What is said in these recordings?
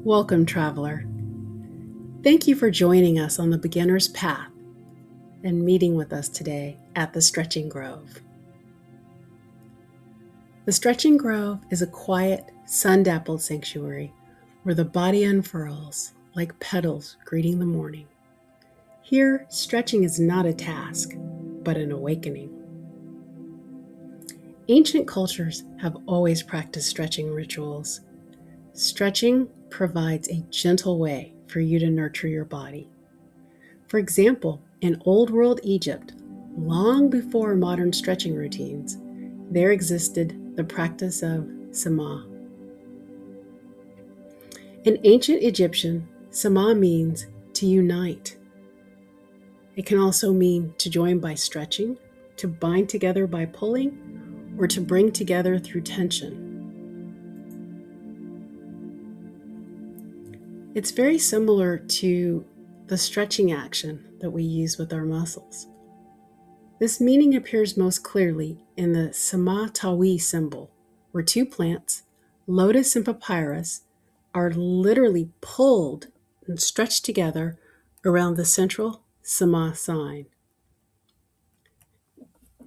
Welcome, traveler. Thank you for joining us on the beginner's path and meeting with us today at the Stretching Grove. The Stretching Grove is a quiet, sun-dappled sanctuary where the body unfurls like petals greeting the morning. Here, stretching is not a task, but an awakening. Ancient cultures have always practiced stretching rituals. Stretching provides a gentle way for you to nurture your body. For example, in Old World Egypt, long before modern stretching routines, there existed the practice of Sema. In ancient Egyptian, Sema means to unite. It can also mean to join by stretching, to bind together by pulling, or to bring together through tension. It's very similar to the stretching action that we use with our muscles. This meaning appears most clearly in the Sema Tawi symbol, where two plants, lotus and papyrus, are literally pulled and stretched together around the central Sema sign.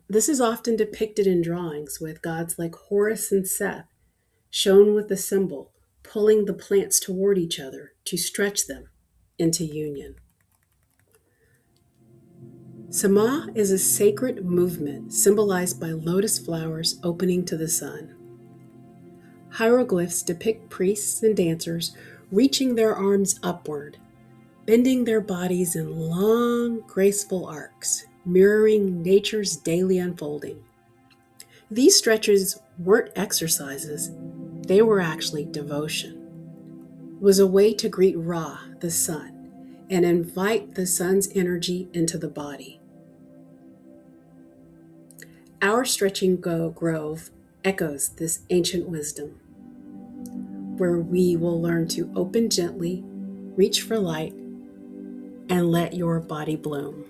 This is often depicted in drawings with gods like Horus and Seth, shown with the symbol pulling the plants toward each other to stretch them into union. Sema is a sacred movement symbolized by lotus flowers opening to the sun. Hieroglyphs depict priests and dancers reaching their arms upward, bending their bodies in long, graceful arcs, mirroring nature's daily unfolding. These stretches weren't exercises, they were actually devotion. It was a way to greet Ra, the sun, and invite the sun's energy into the body. Our stretching grove echoes this ancient wisdom, where we will learn to open gently, reach for light, and let your body bloom.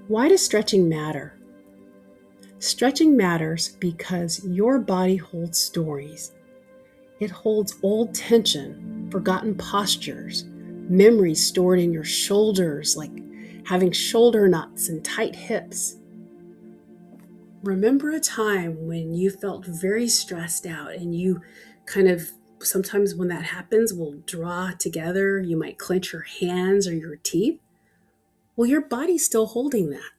Why does stretching matter? Stretching matters because your body holds stories. It holds old tension, forgotten postures, memories stored in your shoulders, like having shoulder knots and tight hips. Remember a time when you felt very stressed out and you sometimes when that happens, will draw together. You might clench your hands or your teeth. Well, your body's still holding that.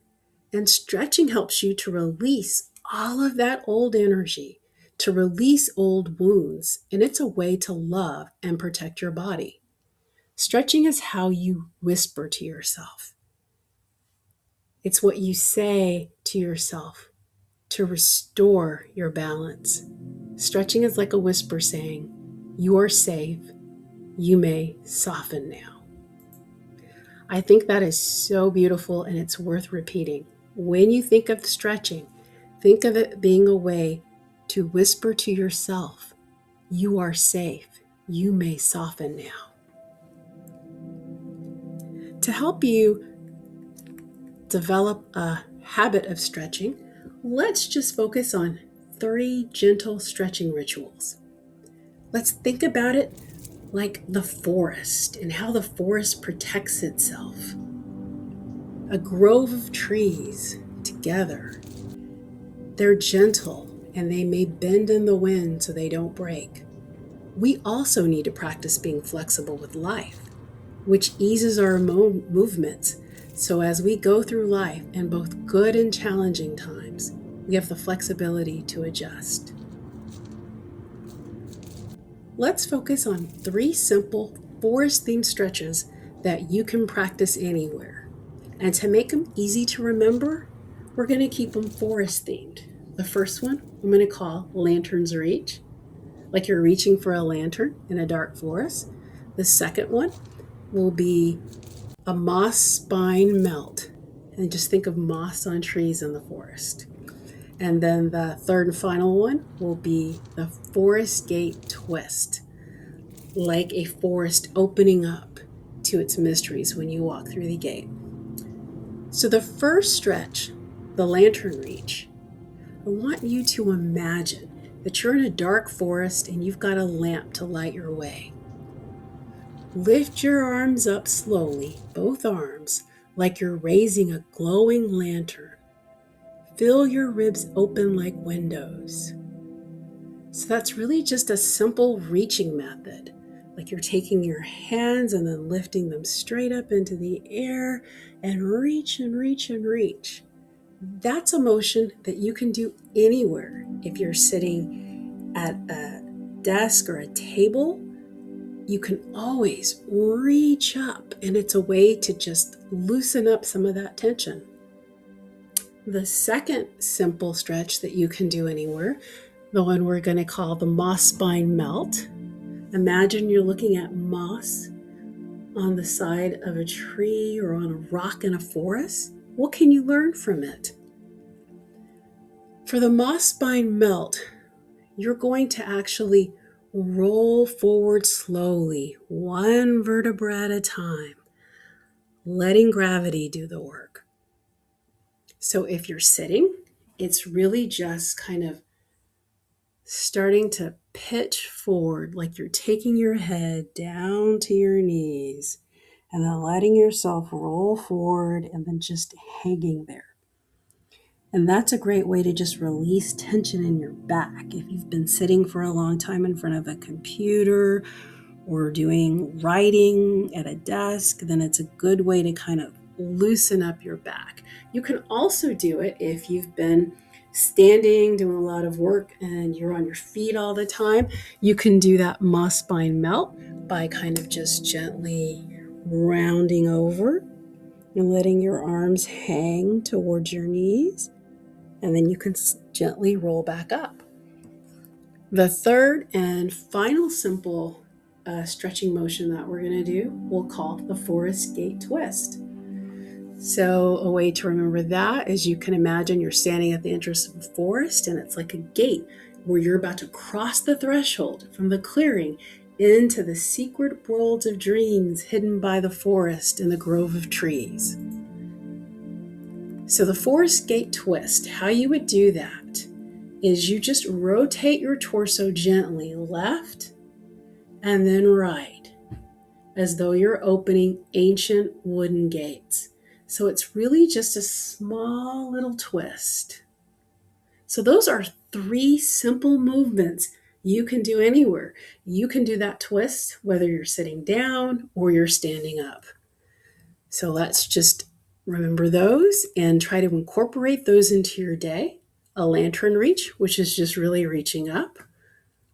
And stretching helps you to release all of that old energy, to release old wounds. And it's a way to love and protect your body. Stretching is how you whisper to yourself. It's what you say to yourself to restore your balance. Stretching is like a whisper saying, "You are safe. You may soften now." I think that is so beautiful and it's worth repeating. When you think of stretching, think of it being a way to whisper to yourself, "You are safe. You may soften now." To help you develop a habit of stretching, let's just focus on 3 gentle stretching rituals. Let's think about it like the forest and how the forest protects itself. A grove of trees together. They're gentle and they may bend in the wind so they don't break. We also need to practice being flexible with life, which eases our movements. So as we go through life in both good and challenging times, we have the flexibility to adjust. Let's focus on 3 simple forest-themed stretches that you can practice anywhere. And to make them easy to remember, we're going to keep them forest-themed. The first one I'm going to call Lantern's Reach, like you're reaching for a lantern in a dark forest. The second one will be a moss spine melt. And just think of moss on trees in the forest. And then the third and final one will be the Forest Gate Twist, like a forest opening up to its mysteries when you walk through the gate. So the first stretch, the Lantern Reach, I want you to imagine that you're in a dark forest and you've got a lamp to light your way. Lift your arms up slowly, both arms, like you're raising a glowing lantern. Feel your ribs open like windows. So that's really just a simple reaching method. Like you're taking your hands and then lifting them straight up into the air and reach and reach and reach. That's a motion that you can do anywhere. If you're sitting at a desk or a table, you can always reach up, and it's a way to just loosen up some of that tension. The second simple stretch that you can do anywhere, the one we're going to call the moss spine melt. Imagine you're looking at moss on the side of a tree or on a rock in a forest. What can you learn from it? For the moss spine melt, you're going to actually roll forward slowly, one vertebra at a time, letting gravity do the work. So if you're sitting, it's really just kind of starting to pitch forward, like you're taking your head down to your knees and then letting yourself roll forward and then just hanging there. And that's a great way to just release tension in your back. If you've been sitting for a long time in front of a computer or doing writing at a desk, then it's a good way to kind of loosen up your back. You can also do it if you've been standing, doing a lot of work, and you're on your feet all the time. You can do that moss spine melt by kind of just gently rounding over and letting your arms hang towards your knees. And then you can gently roll back up. The third and final simple stretching motion that we're going to do, we'll call the forest gate twist. So a way to remember that is you can imagine you're standing at the entrance of a forest and it's like a gate where you're about to cross the threshold from the clearing into the secret worlds of dreams hidden by the forest and the grove of trees. So the forest gate twist, how you would do that is you just rotate your torso gently left and then right, as though you're opening ancient wooden gates. So it's really just a small little twist. So those are 3 simple movements you can do anywhere. You can do that twist whether you're sitting down or you're standing up. So let's just remember those and try to incorporate those into your day. A lantern reach, which is just really reaching up.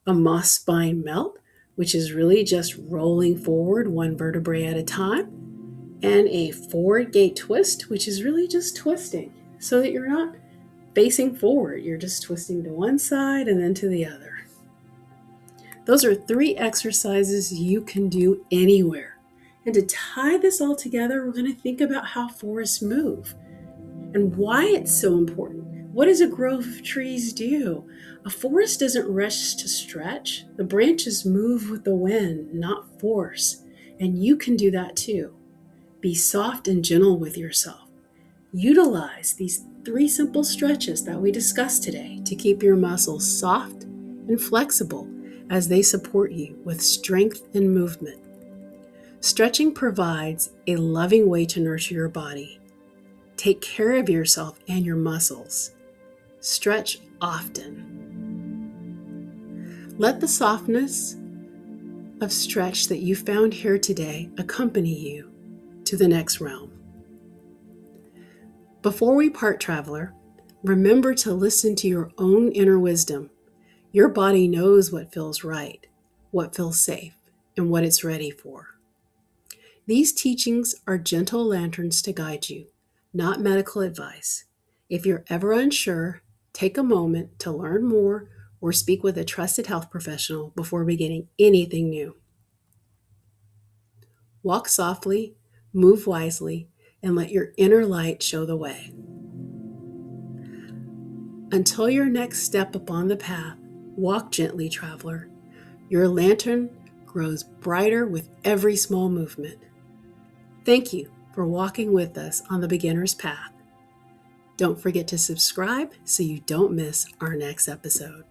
A moss spine melt, which is really just rolling forward one vertebrae at a time. And a forward gate twist, which is really just twisting so that you're not facing forward. You're just twisting to one side and then to the other. Those are 3 exercises you can do anywhere. And to tie this all together, we're going to think about how forests move and why it's so important. What does a grove of trees do? A forest doesn't rush to stretch. The branches move with the wind, not force. And you can do that too. Be soft and gentle with yourself. Utilize these 3 simple stretches that we discussed today to keep your muscles soft and flexible as they support you with strength and movement. Stretching provides a loving way to nurture your body. Take care of yourself and your muscles. Stretch often. Let the softness of stretch that you found here today accompany you to the next realm. Before we part, traveler, remember to listen to your own inner wisdom. Your body knows what feels right, what feels safe, and what it's ready for. These teachings are gentle lanterns to guide you, not medical advice. If you're ever unsure, take a moment to learn more or speak with a trusted health professional before beginning anything new. Walk softly, move wisely, and let your inner light show the way. Until your next step upon the path, walk gently, traveler. Your lantern grows brighter with every small movement. Thank you for walking with us on the beginner's path. Don't forget to subscribe so you don't miss our next episode.